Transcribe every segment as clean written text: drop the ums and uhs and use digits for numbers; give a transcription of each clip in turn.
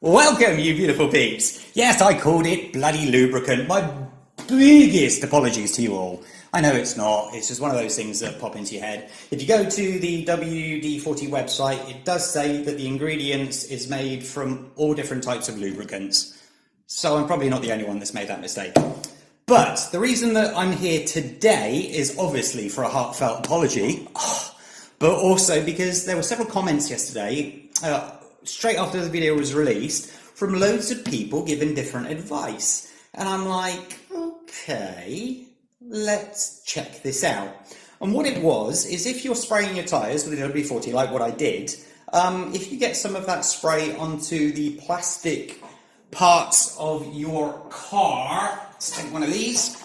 Welcome, you beautiful peeps. Yes, I called it bloody lubricant. My biggest apologies to you all. I know it's not. It's just one of those things that pop into your head. If you go to the WD-40 website, it does say that the ingredients is made from all different types of lubricants. So I'm probably not the only one that's made that mistake. But the reason that I'm here today is obviously for a heartfelt apology, but also because there were several comments yesterday, straight after the video was released, from loads of people giving different advice. And I'm like, okay, let's check this out. And what it was, is if you're spraying your tyres with a WD-40, like what I did, if you get some of that spray onto the plastic parts of your car, let's take one of these.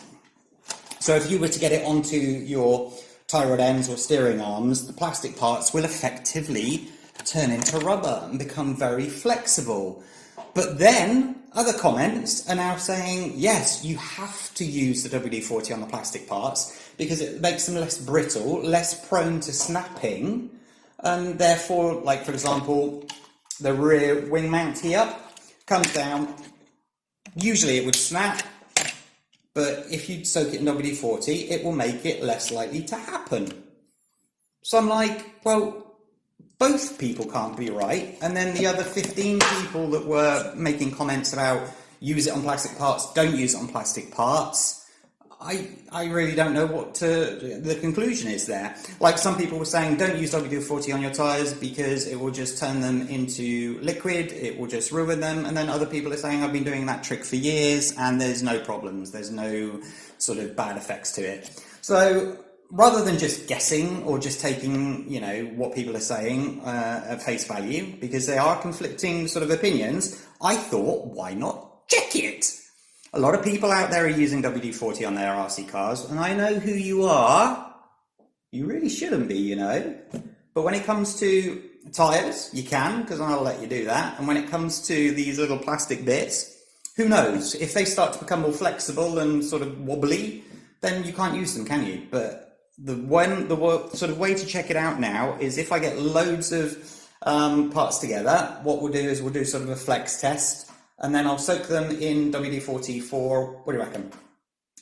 So if you were to get it onto your tie rod ends or steering arms, the plastic parts will effectively turn into rubber and become very flexible. But then other comments are now saying, yes, you have to use the WD-40 on the plastic parts because it makes them less brittle, less prone to snapping, and therefore, like for example, the rear wing mount here comes down. Usually it would snap, but if you soak it in WD-40, it will make it less likely to happen. So I'm like, well, both people can't be right. And then the other 15 people that were making comments about use it on plastic parts, don't use it on plastic parts, I really don't know what the conclusion is there. Like some people were saying, don't use WD-40 on your tyres because it will just turn them into liquid, it will just ruin them. And then other people are saying, I've been doing that trick for years and there's no problems, there's no sort of bad effects to it. So rather than just guessing or just taking, you know, what people are saying at face value, because they are conflicting sort of opinions, I thought, why not check it? A lot of people out there are using WD-40 on their RC cars, and I know who you are. You really shouldn't be, you know. But when it comes to tyres, you can, because I'll let you do that. And when it comes to these little plastic bits, who knows? If they start to become more flexible and sort of wobbly, then you can't use them, can you? But the sort of way to check it out now is if I get loads of parts together, what we'll do is we'll do sort of a flex test, and then I'll soak them in WD-40 for, what do you reckon,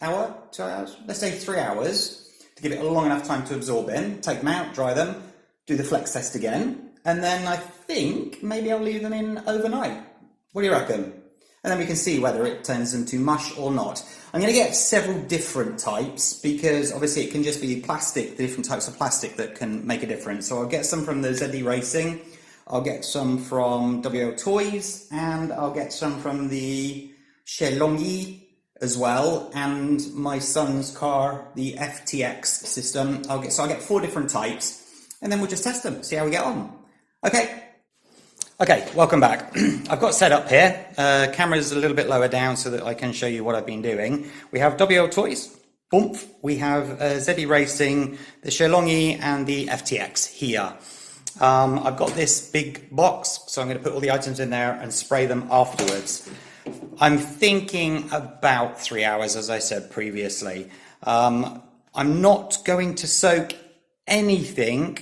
hour, 2 hours? Let's say 3 hours, to give it a long enough time to absorb in, take them out, dry them, do the flex test again, and then I think maybe I'll leave them in overnight. What do you reckon? And then we can see whether it turns into mush or not. I'm going to get several different types because obviously it can just be plastic, the different types of plastic that can make a difference. So I'll get some from the ZD Racing, I'll get some from WL Toys, and I'll get some from the Shelongi as well, and my son's car, the FTX system. So I'll get 4 different types, and then we'll just test them, see how we get on. Okay, welcome back. I've got set up here. Camera's a little bit lower down so that I can show you what I've been doing. We have WL Toys, Boomph. We have ZD Racing, the Shelongi, and the FTX here. I've got this big box, so I'm going to put all the items in there and spray them afterwards. I'm thinking about 3 hours, as I said previously. I'm not going to soak anything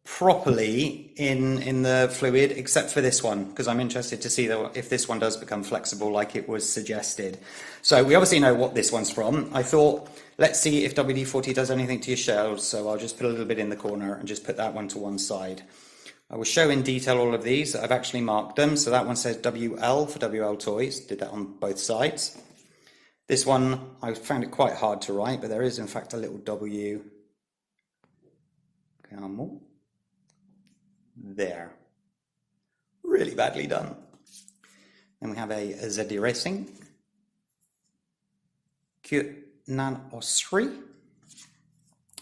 properly in the fluid except for this one, because I'm interested to see if this one does become flexible like it was suggested. So we obviously know what this one's from. I thought, let's see if WD-40 does anything to your shells, so I'll just put a little bit in the corner and just put that one to one side. I will show in detail all of these. I've actually marked them, so that one says WL for WL Toys, did that on both sides. This one, I found it quite hard to write, but there is in fact a little W. Come on. There. Really badly done. Then we have a ZD Racing. Nan Osri. And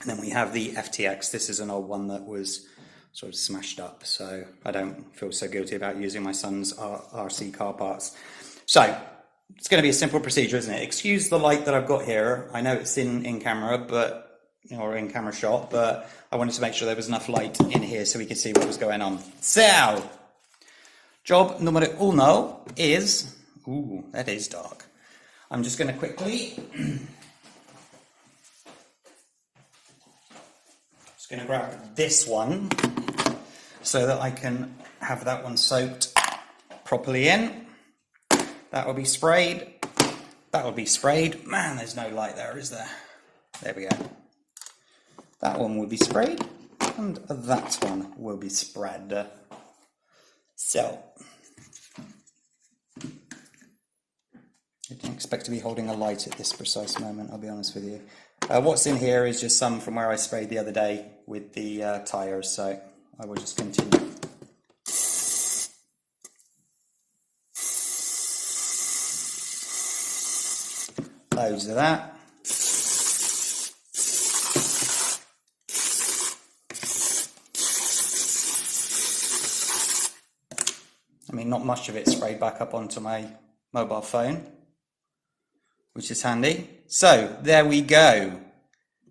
then we have the FTX. This is an old one that was sort of smashed up, so I don't feel so guilty about using my son's RC car parts. So it's going to be a simple procedure, isn't it? Excuse the light that I've got here. I know it's in camera, but or in camera shot, but I wanted to make sure there was enough light in here so we could see what was going on. So, job numero uno is, ooh, that is dark. I'm just going to quickly, just going to grab this one so that I can have that one soaked properly in. That will be sprayed. That will be sprayed. Man, there's no light there, is there? There we go. That one will be sprayed, and that one will be spread. So, I didn't expect to be holding a light at this precise moment, I'll be honest with you. What's in here is just some from where I sprayed the other day with the tyres, so I will just continue. Loads of that. I mean, not much of it sprayed back up onto my mobile phone, which is handy. So, there we go.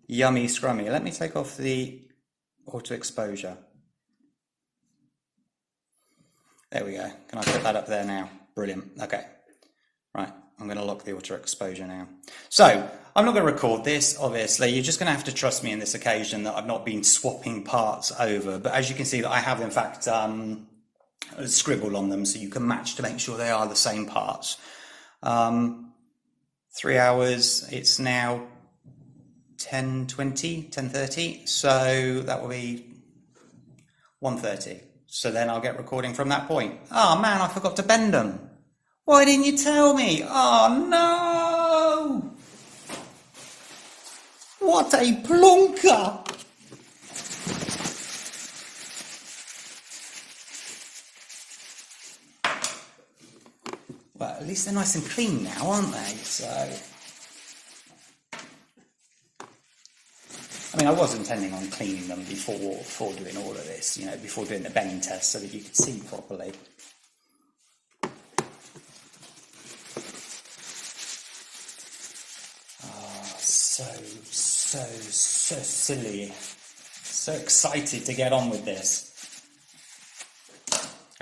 Yummy scrummy. Let me take off the auto exposure. There we go. Can I put that up there now? Brilliant. Okay. Right. I'm going to lock the auto exposure now. So, I'm not going to record this, obviously. You're just going to have to trust me in this occasion that I've not been swapping parts over. But as you can see, that I have, in fact, scribbled on them so you can match to make sure they are the same parts. 3 hours. It's now 10:20, 10:30. So, that will be 1:30. So then I'll get recording from that point. Oh man, I forgot to bend them. Why didn't you tell me? Oh no! What a plonker! Well, at least they're nice and clean now, aren't they? So, I mean, I was intending on cleaning them before doing all of this, you know, before doing the bend test so that you could see properly. So silly. So excited to get on with this.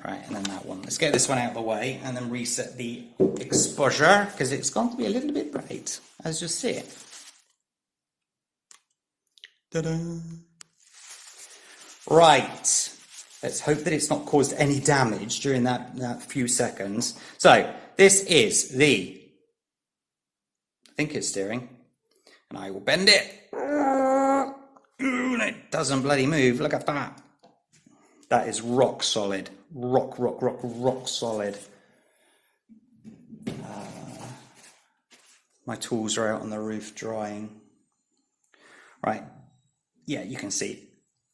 Alright, and then that one. Let's get this one out of the way and then reset the exposure because it's going to be a little bit bright, as you'll see it. Ta-da! Right. Let's hope that it's not caused any damage during that few seconds. So, this is the I think it's steering. And I will bend it. And it doesn't bloody move. Look at that. That is rock solid. Rock solid. My tools are out on the roof drying. Right. Yeah, you can see.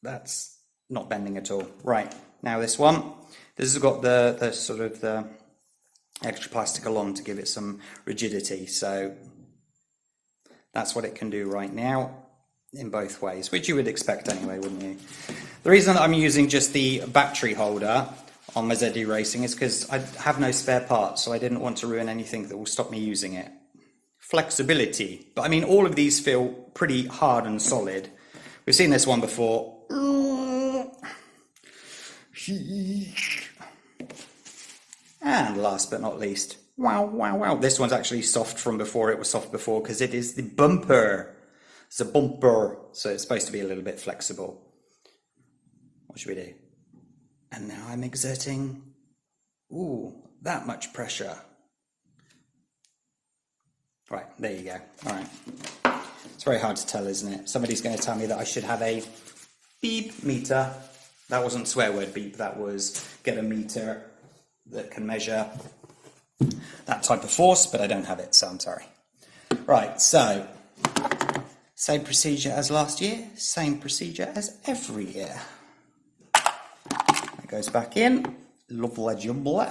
That's not bending at all. Right. Now this one. This has got the sort of the extra plastic along to give it some rigidity. So that's what it can do right now in both ways, which you would expect anyway, wouldn't you? The reason that I'm using just the battery holder on my ZD Racing is because I have no spare parts, so I didn't want to ruin anything that will stop me using it. Flexibility. But I mean, all of these feel pretty hard and solid. We've seen this one before. And last but not least, wow. This one's actually soft from before. It was soft before because it is the bumper. It's a bumper, so it's supposed to be a little bit flexible. What should we do? And now I'm exerting, that much pressure. Right, there you go. All right. It's very hard to tell, isn't it? Somebody's going to tell me that I should have a beep meter. That wasn't swear word beep, that was get a meter that can measure that type of force, but I don't have it, so I'm sorry. Right, so same procedure as last year, same procedure as every year. That goes back in, lovely jumble.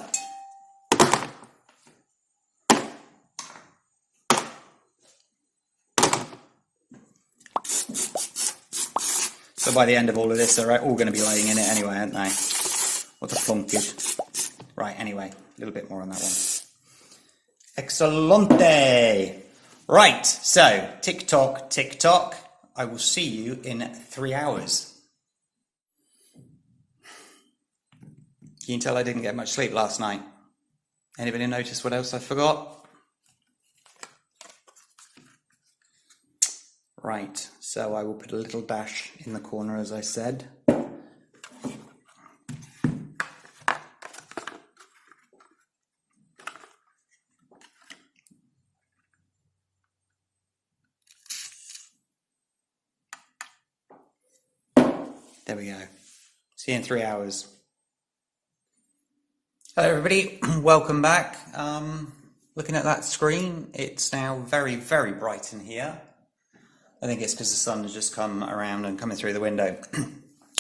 So by the end of all of this, they're all going to be laying in it anyway, aren't they? What a flunkage. Right, anyway, a little bit more on that one. Excellente! Right, so, tick-tock, tick-tock. I will see you in 3 hours. You can tell I didn't get much sleep last night. Anybody notice what else I forgot? Right, so I will put a little dash in the corner, as I said. There we go. See you in 3 hours. Hello everybody, welcome back. Looking at that screen, it's now very, very bright in here. I think it's because the sun has just come around and coming through the window.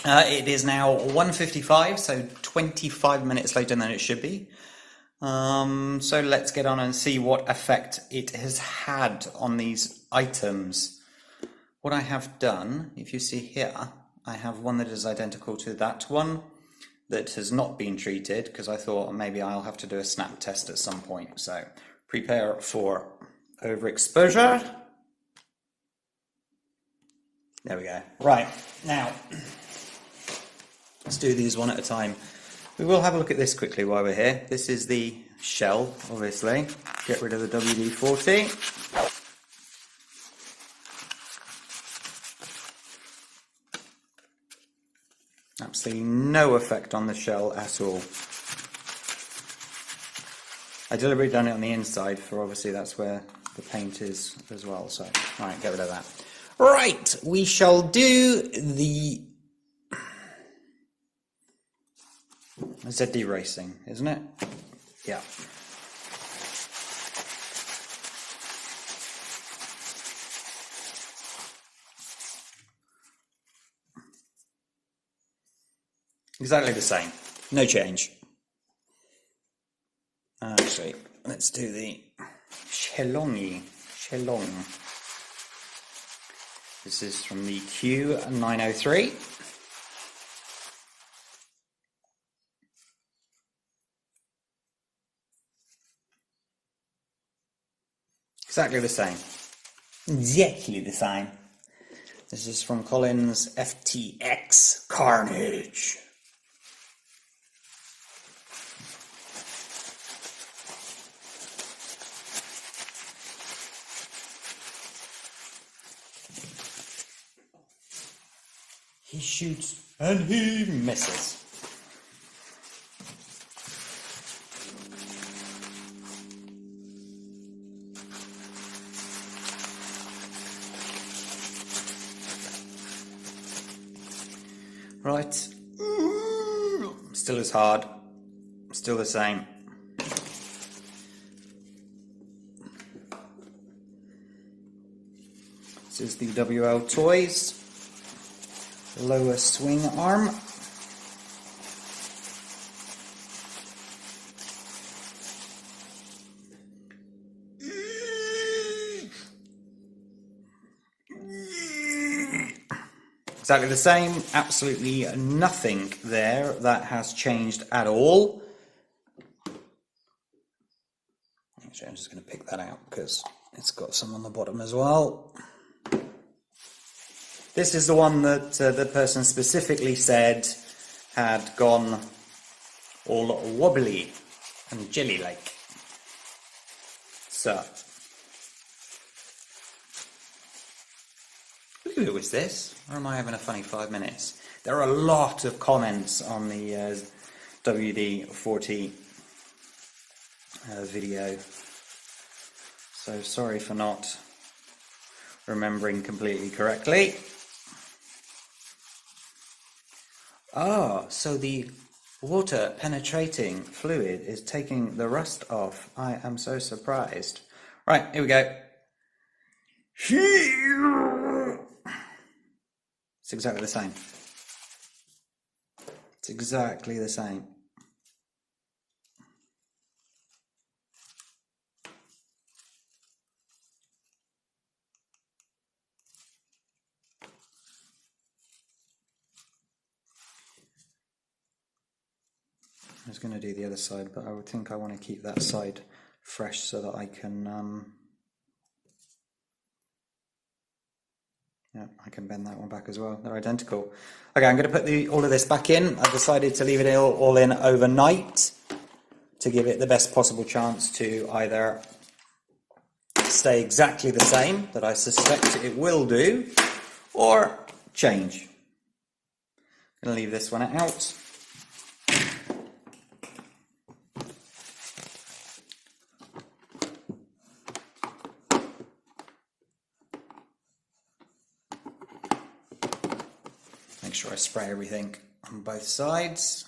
It is now 1:55, so 25 minutes later than it should be. So let's get on and see what effect it has had on these items. What I have done, if you see here, I have one that is identical to that one that has not been treated, because I thought maybe I'll have to do a snap test at some point. So prepare for overexposure. There we go. Right, now let's do these one at a time. We will have a look at this quickly while we're here. This is the shell, obviously. Get rid of the WD-40. Absolutely no effect on the shell at all. I deliberately done it on the inside for obviously that's where the paint is as well. So, all right, get rid of that. Right, we shall do the ZD racing, isn't it? Yeah. Exactly the same, no change. Actually, let's do the Shelong. This is from the Q903. Exactly the same. Exactly the same. This is from Collins FTX Carnage. He shoots and he misses. Right. Still as hard. Still the same. This is the WL Toys lower swing arm. Exactly the same, absolutely nothing there that has changed at all. Actually, I'm just going to pick that out because it's got some on the bottom as well. This is the one that the person specifically said had gone all wobbly and jelly-like. So, who was this? Or am I having a funny 5 minutes? There are a lot of comments on the WD-40 video. So sorry for not remembering completely correctly. Ah, so the water penetrating fluid is taking the rust off. I am so surprised. Right, here we go. It's exactly the same. It's exactly the same. I was going to do the other side, but I would think I want to keep that side fresh so that I can I can bend that one back as well. They're identical. Okay, I'm going to put all of this back in. I've decided to leave it all in overnight to give it the best possible chance to either stay exactly the same, that I suspect it will do, or change. I'm going to leave this one out. Make sure I spray everything on both sides.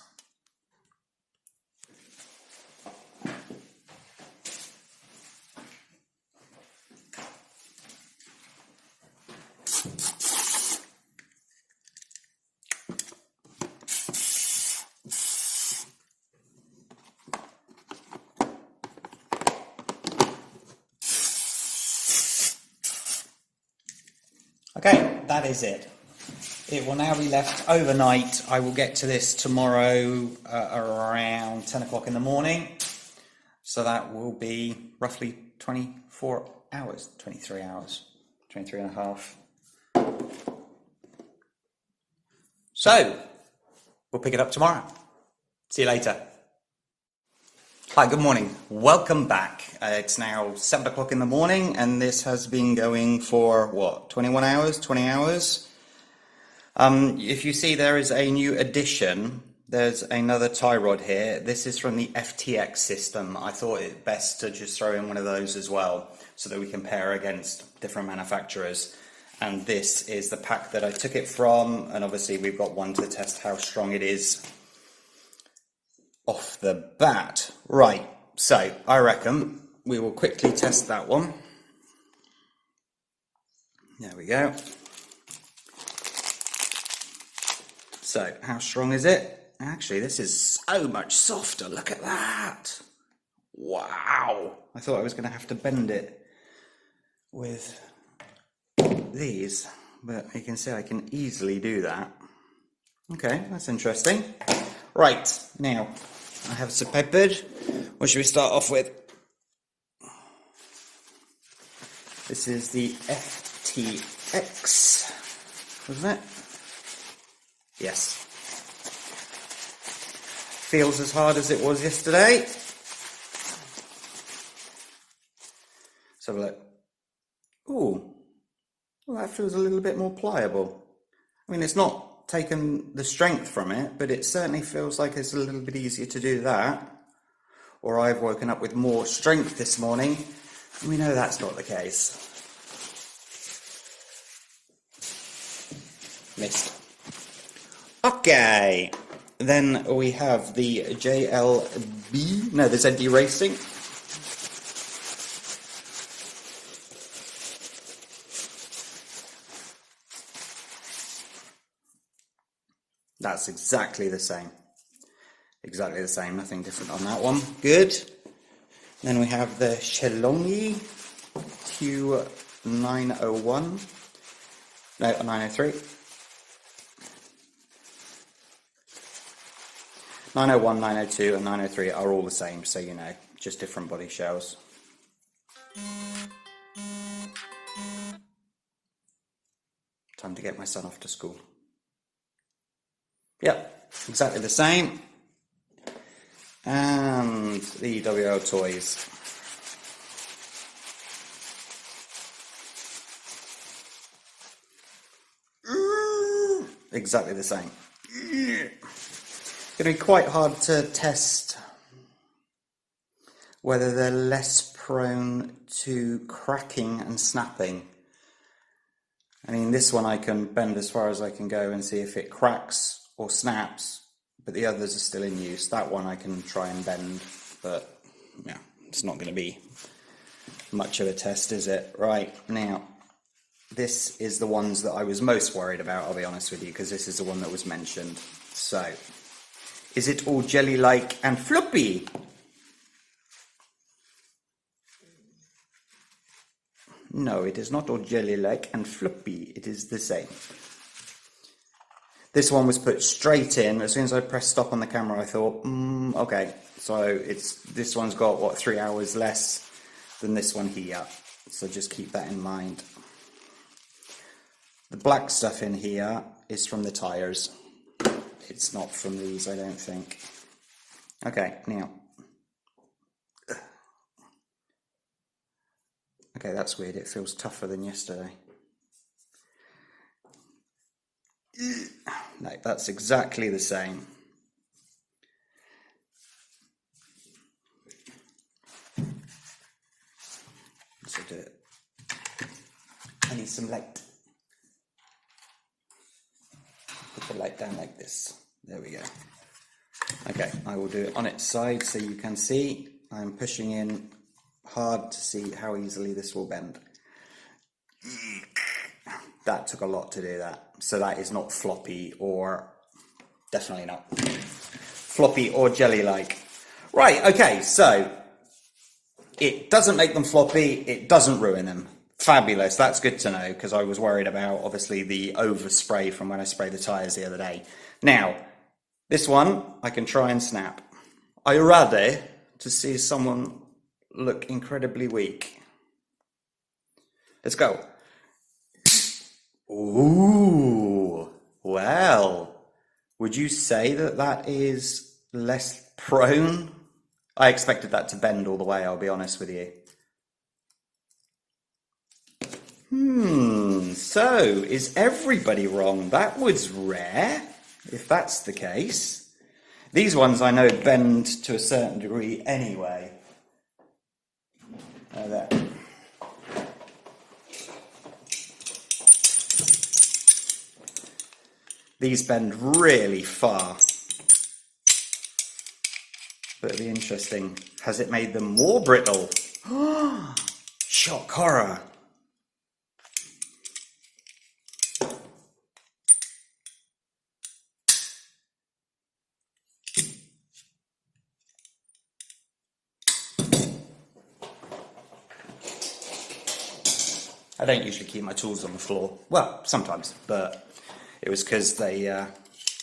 Okay, that is it. It will now be left overnight. I will get to this tomorrow around 10 o'clock in the morning. So that will be roughly 24 hours, 23 hours, 23 and a half. So, we'll pick it up tomorrow. See you later. Hi, good morning. Welcome back. It's now 7 o'clock in the morning and this has been going for, what, 21 hours, 20 hours? If you see there is a new addition, there's another tie rod here. This is from the FTX system. I thought it best to just throw in one of those as well so that we compare against different manufacturers. And this is the pack that I took it from, and obviously we've got one to test how strong it is off the bat. Right, so I reckon we will quickly test that one. There we go. So, how strong is it? Actually, this is so much softer. Look at that. Wow. I thought I was going to have to bend it with these, but you can see I can easily do that. Okay, that's interesting. Right, now I have some peppered. What should we start off with? This is the FTX, wasn't it? Yes. Feels as hard as it was yesterday. Let's have a look. Ooh, well, that feels a little bit more pliable. I mean, it's not taken the strength from it, but it certainly feels like it's a little bit easier to do that. Or I've woken up with more strength this morning, and we know that's not the case. Missed. Okay, then we have the JLB, no, the ZD Racing. That's exactly the same. Exactly the same, nothing different on that one. Good. Then we have the Shelongi Q901. No, 903. 901, 902 and 903 are all the same, so you know, just different body shells. Time to get my son off to school. Yep, exactly the same. And the WL toys. Exactly the same. It's going to be quite hard to test whether they're less prone to cracking and snapping. I mean, this one I can bend as far as I can go and see if it cracks or snaps, but the others are still in use. That one I can try and bend, but yeah, it's not going to be much of a test, is it? Right, now, this is the ones that I was most worried about, I'll be honest with you, because this is the one that was mentioned. So, is it all jelly-like and floppy? No, it is not all jelly-like and floppy. It is the same. This one was put straight in. As soon as I pressed stop on the camera, I thought, okay. So this one's got, what, 3 hours less than this one here. So just keep that in mind. The black stuff in here is from the tyres. It's not from these, I don't think. Okay, now. Okay, that's weird. It feels tougher than yesterday. No, that's exactly the same. Let's do it. I need some light. Put the light. it down like this. There we go. Okay, I will do it on its side so you can see. I'm pushing in hard to see how easily this will bend. That took a lot to do that. So that is not floppy, or definitely not floppy or jelly-like. Right, okay, so it doesn't make them floppy, it doesn't ruin them. Fabulous, that's good to know, because I was worried about, obviously, the overspray from when I sprayed the tyres the other day. Now, this one, I can try and snap. I rather to see someone look incredibly weak. Let's go. Ooh, well, would you say that that is less prone? I expected that to bend all the way, I'll be honest with you. So is everybody wrong? That was rare, if that's the case. These ones I know bend to a certain degree anyway. There. These bend really far. But it'll be interesting. Has it made them more brittle? Shock horror. I don't usually keep my tools on the floor. Well, sometimes, but it was because they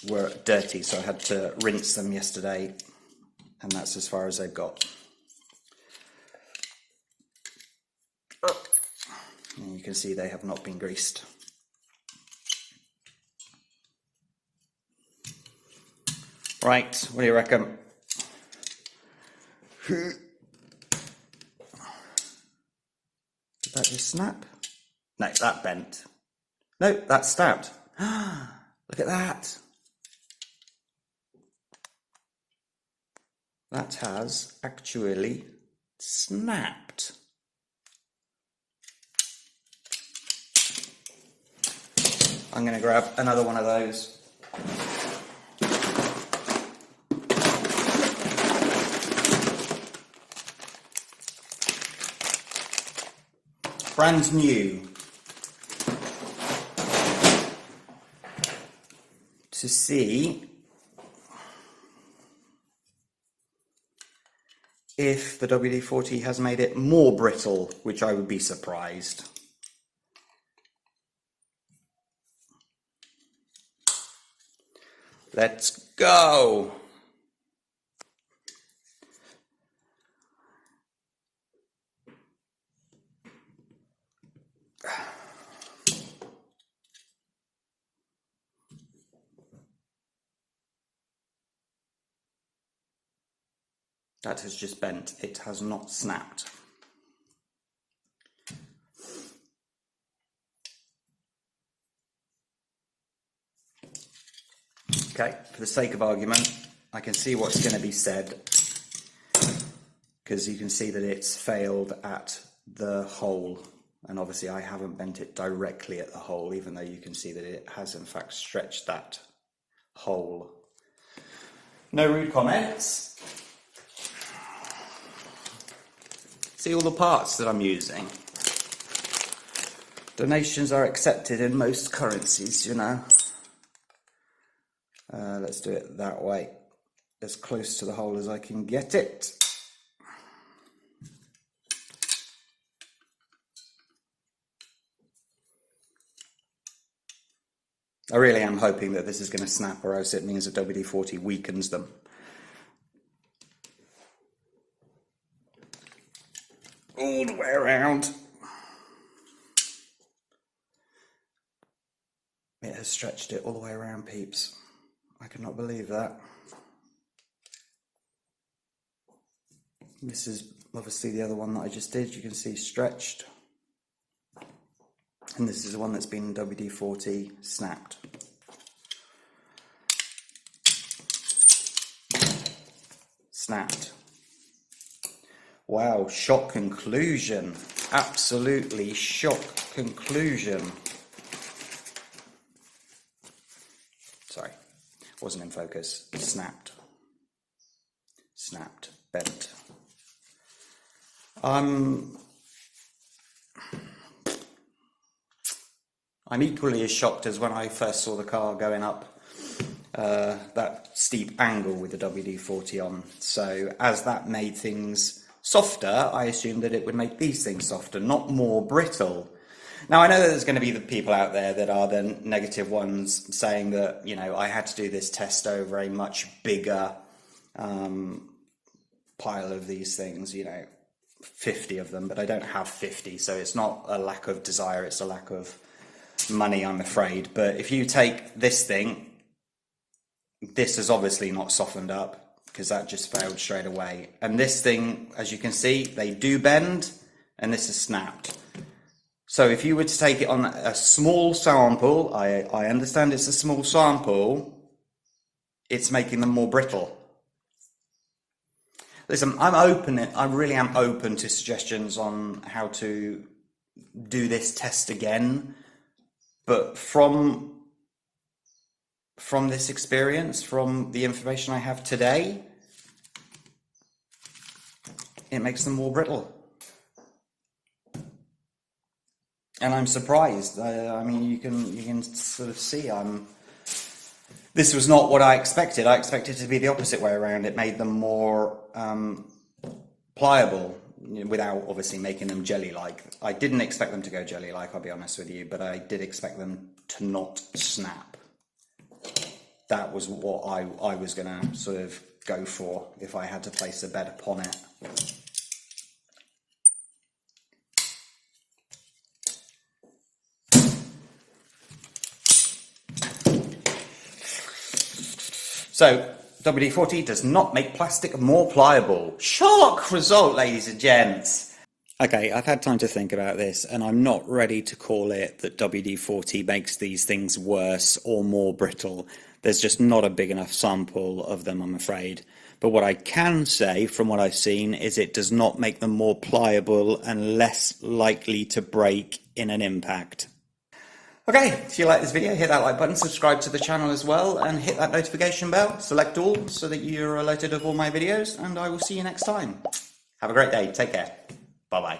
were dirty, so I had to rinse them yesterday, and that's as far as they've got. And you can see they have not been greased. Right, what do you reckon? Did that just snap? No, that bent. No, that stabbed. Look at that. That has actually snapped. I'm going to grab another one of those. Brand new. To see if the WD-40 has made it more brittle, which I would be surprised. Let's go. That has just bent. It has not snapped. Okay, for the sake of argument, I can see what's going to be said, because you can see that it's failed at the hole, and obviously I haven't bent it directly at the hole, even though you can see that it has in fact stretched that hole. No rude comments. See all the parts that I'm using. Donations are accepted in most currencies, you know. Let's do it that way, as close to the hole as I can get it. I really am hoping that this is going to snap, or else it means that WD-40 weakens them. All the way around. It has stretched it all the way around, peeps. I cannot believe that. This is obviously the other one that I just did. You can see stretched. And this is the one that's been WD-40 snapped. Snapped. Wow, shock conclusion. Absolutely shock conclusion. Sorry. Wasn't in focus. Snapped. Snapped. Bent. I'm equally as shocked as when I first saw the car going up that steep angle with the WD-40 on. So as that made things softer, I assumed that it would make these things softer, not more brittle. Now, I know that there's going to be the people out there that are the negative ones saying that, you know, I had to do this test over a much bigger pile of these things, you know, 50 of them, but I don't have 50, so it's not a lack of desire, it's a lack of money, I'm afraid. But if you take this thing, this is obviously not softened up because that just failed straight away. And this thing, as you can see, they do bend, and this is snapped. So if you were to take it on a small sample, I understand it's a small sample, it's making them more brittle. Listen, I really am open to suggestions on how to do this test again, but from this experience, from the information I have today, it makes them more brittle. And I'm surprised. I mean, you can sort of see this was not what I expected. I expected it to be the opposite way around. It made them more pliable, without obviously making them jelly-like. I didn't expect them to go jelly-like, I'll be honest with you, but I did expect them to not snap. That was what I was going to sort of go for if I had to place a bet upon it. So, WD-40 does not make plastic more pliable. Shock result, ladies and gents. Okay, I've had time to think about this, and I'm not ready to call it that WD-40 makes these things worse or more brittle. There's just not a big enough sample of them, I'm afraid. But what I can say, from what I've seen, is it does not make them more pliable and less likely to break in an impact. Okay, if you like this video, hit that like button, subscribe to the channel as well, and hit that notification bell, select all, so that you're alerted of all my videos, and I will see you next time. Have a great day, take care, bye bye.